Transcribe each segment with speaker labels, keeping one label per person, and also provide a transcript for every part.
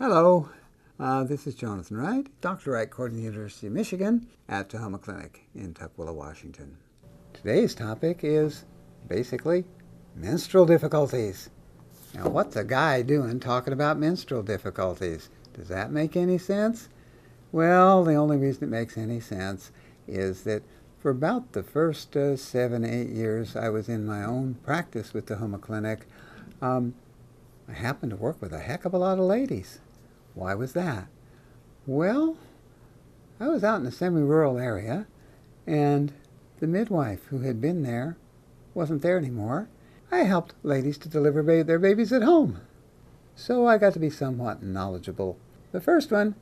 Speaker 1: Hello, this is Jonathan Wright, Dr. Wright, Court of the University of Michigan at Tahoma Clinic in Tukwila, Washington. Today's topic is basically menstrual difficulties. Now, what's a guy doing talking about menstrual difficulties? Does that make any sense? Well, the only reason it makes any sense is that for about the first 7-8 years I was in my own practice with Tahoma Clinic, I happened to work with a heck of a lot of ladies. Why was that? Well, I was out in a semi-rural area, and the midwife who had been there wasn't there anymore. I helped ladies to deliver their babies at home, so I got to be somewhat knowledgeable. The first one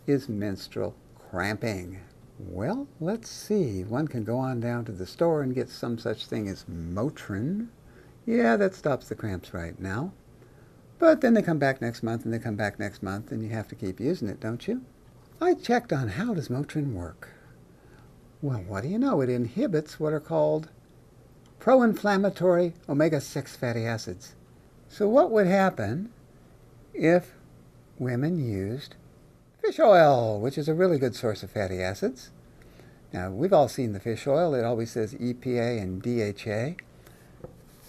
Speaker 1: is menstrual cramping. Well, let's see. One can go on down to the store and get some such thing as Motrin. Yeah, that stops the cramps right now. But then they come back next month, and they come back next month, and you have to keep using it, don't you? I checked on how does Motrin work. Well, what do you know? It inhibits what are called pro-inflammatory omega-6 fatty acids. So what would happen if women used fish oil, which is a really good source of fatty acids? Now, we've all seen the fish oil. It always says EPA and DHA.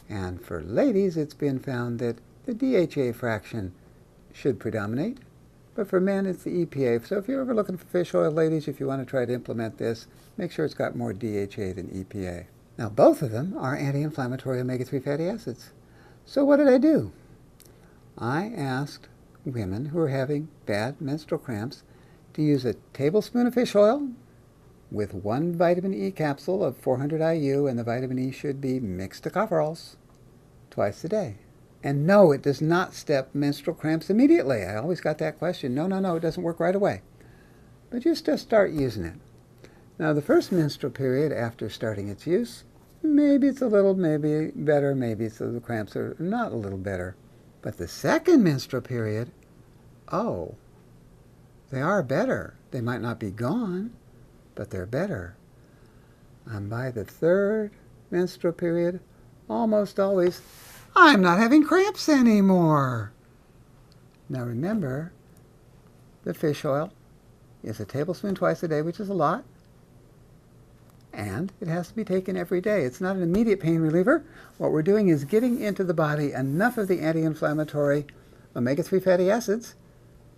Speaker 1: And for ladies, it's been found that the DHA fraction should predominate, but for men it's the EPA. So if you're ever looking for fish oil, ladies, if you want to try to implement this, make sure it's got more DHA than EPA. Now, both of them are anti-inflammatory omega-3 fatty acids. So what did I do? I asked women who are having bad menstrual cramps to use a tablespoon of fish oil with 1 vitamin E capsule of 400 IU, and the vitamin E should be mixed tocopherols twice a day. And no, it does not stop menstrual cramps immediately. I always got that question. No, it doesn't work right away. But just start using it. Now, the first menstrual period after starting its use, maybe it's a little better, maybe the cramps are not a little better. But the second menstrual period, oh, they are better. They might not be gone, but they're better. And by the third menstrual period, almost always, I'm not having cramps anymore. Now remember, the fish oil is a tablespoon twice a day, which is a lot. And it has to be taken every day. It's not an immediate pain reliever. What we're doing is getting into the body enough of the anti-inflammatory omega-3 fatty acids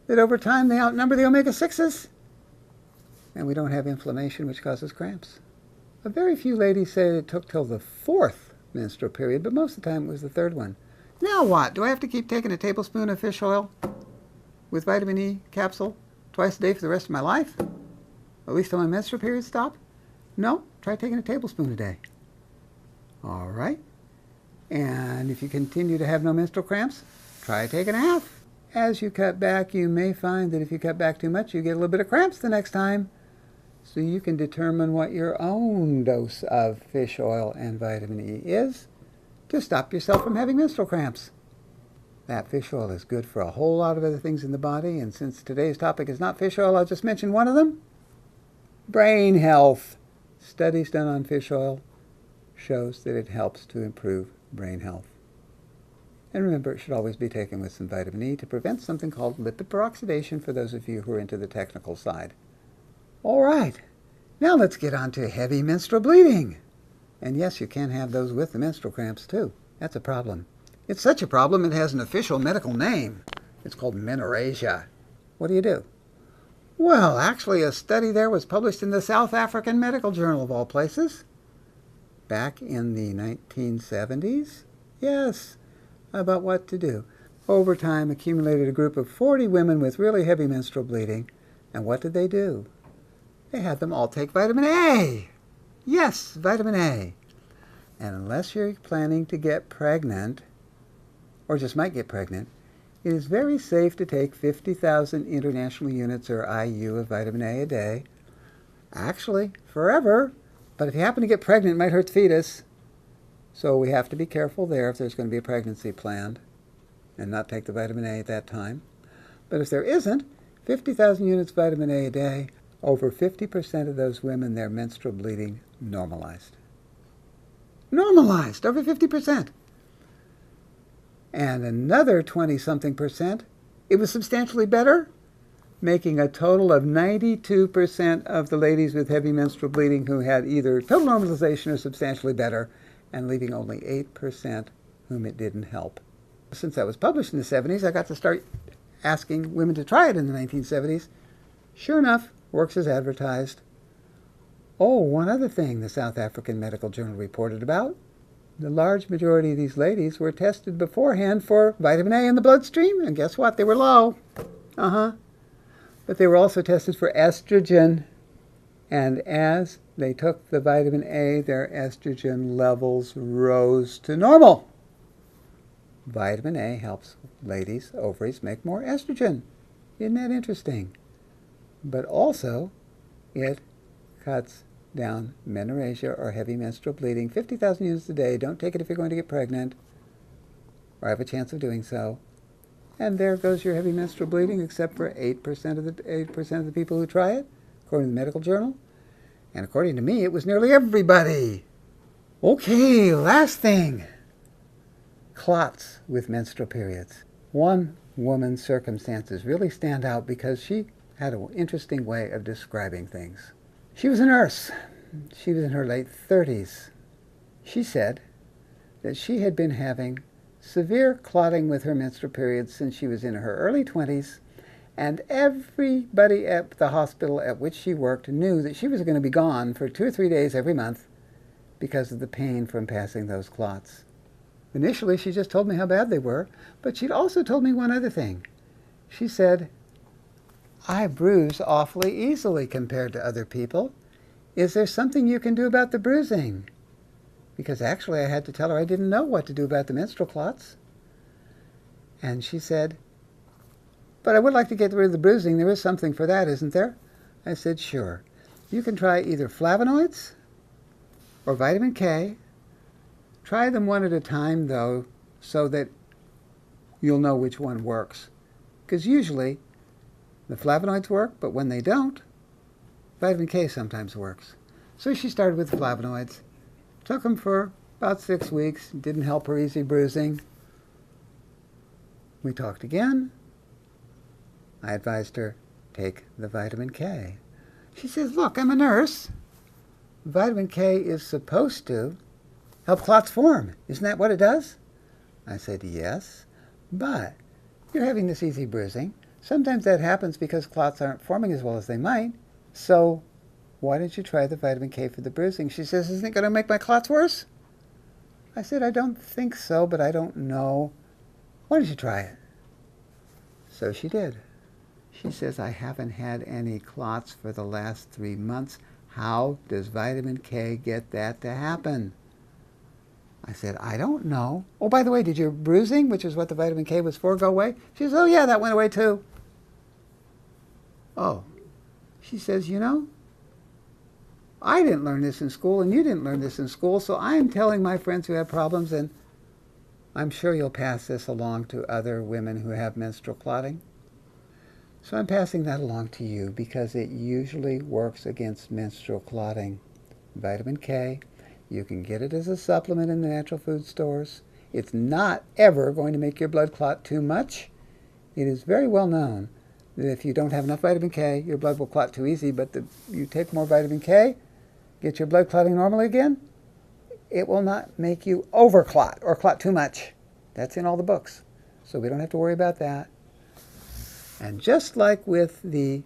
Speaker 1: that over time they outnumber the omega-6s. And we don't have inflammation, which causes cramps. A very few ladies say it took till the fourth menstrual period, but most of the time it was the third one. Now what? Do I have to keep taking a tablespoon of fish oil with vitamin E capsule twice a day for the rest of my life? At least till my menstrual periods stop? No, try taking a tablespoon a day. All right. And if you continue to have no menstrual cramps, try taking a half. As you cut back, you may find that if you cut back too much, you get a little bit of cramps the next time. So you can determine what your own dose of fish oil and vitamin E is to stop yourself from having menstrual cramps. That fish oil is good for a whole lot of other things in the body, and since today's topic is not fish oil, I'll just mention one of them. Brain health. Studies done on fish oil shows that it helps to improve brain health. And remember, it should always be taken with some vitamin E to prevent something called lipid peroxidation for those of you who are into the technical side. All right, now let's get on to heavy menstrual bleeding. And yes, you can have those with the menstrual cramps too. That's a problem. It's such a problem it has an official medical name. It's called menorrhagia. What do you do? Well, actually a study there was published in the South African Medical Journal of all places. Back in the 1970s. Yes, about what to do. Over time accumulated a group of 40 women with really heavy menstrual bleeding. And what did they do? They had them all take vitamin A. Yes, vitamin A. And unless you're planning to get pregnant, or just might get pregnant, it is very safe to take 50,000 international units or IU of vitamin A day. Actually, forever. But if you happen to get pregnant, it might hurt the fetus. So we have to be careful there if there's going to be a pregnancy planned and not take the vitamin A at that time. But if there isn't, 50,000 units of vitamin A a day, over 50% of those women, their menstrual bleeding normalized. Normalized, over 50%. And another 20-something percent, it was substantially better, making a total of 92% of the ladies with heavy menstrual bleeding who had either total normalization or substantially better, and leaving only 8% whom it didn't help. Since that was published in the 70s, I got to start asking women to try it in the 1970s. Sure enough, works as advertised. Oh, one other thing the South African Medical Journal reported about. The large majority of these ladies were tested beforehand for vitamin A in the bloodstream, and guess what? They were low. But they were also tested for estrogen, and as they took the vitamin A, their estrogen levels rose to normal. Vitamin A helps ladies' ovaries make more estrogen. Isn't that interesting? But also, it cuts down menorrhagia or heavy menstrual bleeding. 50,000 units a day. Don't take it if you're going to get pregnant or have a chance of doing so. And there goes your heavy menstrual bleeding, except for 8% of the people who try it, according to the medical journal. And according to me, it was nearly everybody. Okay, last thing. Clots with menstrual periods. One woman's circumstances really stand out because she had an interesting way of describing things. She was a nurse. She was in her late 30s. She said that she had been having severe clotting with her menstrual periods since she was in her early 20s, and everybody at the hospital at which she worked knew that she was going to be gone for 2 or 3 days every month because of the pain from passing those clots. Initially, she just told me how bad they were, but she'd also told me one other thing. She said, I bruise awfully easily compared to other people. Is there something you can do about the bruising? Because actually I had to tell her I didn't know what to do about the menstrual clots. And she said, but I would like to get rid of the bruising. There is something for that, isn't there? I said, sure. You can try either flavonoids or vitamin K. Try them one at a time, though, so that you'll know which one works. Because usually the flavonoids work, but when they don't, vitamin K sometimes works. So she started with flavonoids. Took them for about 6 weeks. Didn't help her easy bruising. We talked again. I advised her, take the vitamin K. She says, look, I'm a nurse. Vitamin K is supposed to help clots form. Isn't that what it does? I said, yes, but you're having this easy bruising. Sometimes that happens because clots aren't forming as well as they might. So why don't you try the vitamin K for the bruising? She says, isn't it going to make my clots worse? I said, I don't think so, but I don't know. Why don't you try it? So she did. She says, I haven't had any clots for the last 3 months. How does vitamin K get that to happen? I said, I don't know. Oh, by the way, did your bruising, which is what the vitamin K was for, go away? She says, oh, yeah, that went away too. Oh. She says, you know, I didn't learn this in school, and you didn't learn this in school, so I am telling my friends who have problems, and I'm sure you'll pass this along to other women who have menstrual clotting. So I'm passing that along to you because it usually works against menstrual clotting. Vitamin K, you can get it as a supplement in the natural food stores. It's not ever going to make your blood clot too much. It is very well known that if you don't have enough vitamin K, your blood will clot too easy, but you take more vitamin K, get your blood clotting normally again, it will not make you overclot or clot too much. That's in all the books. So we don't have to worry about that. And just like with the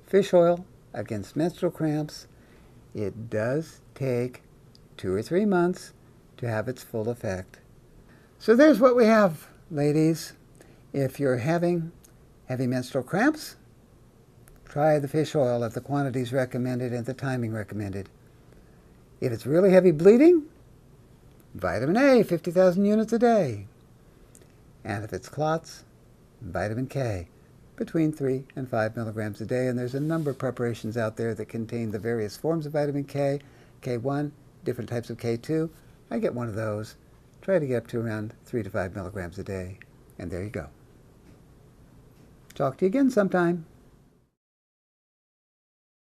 Speaker 1: fish oil against menstrual cramps, it does take 2 or 3 months to have its full effect. So there's what we have, ladies. If you're having heavy menstrual cramps, try the fish oil at the quantities recommended and the timing recommended. If it's really heavy bleeding, vitamin A, 50,000 units a day. And if it's clots, vitamin K, between 3 and 5 milligrams a day. And there's a number of preparations out there that contain the various forms of vitamin K, K1, different types of K2. I get one of those. Try to get up to around 3 to 5 milligrams a day. And there you go. Talk to you again sometime.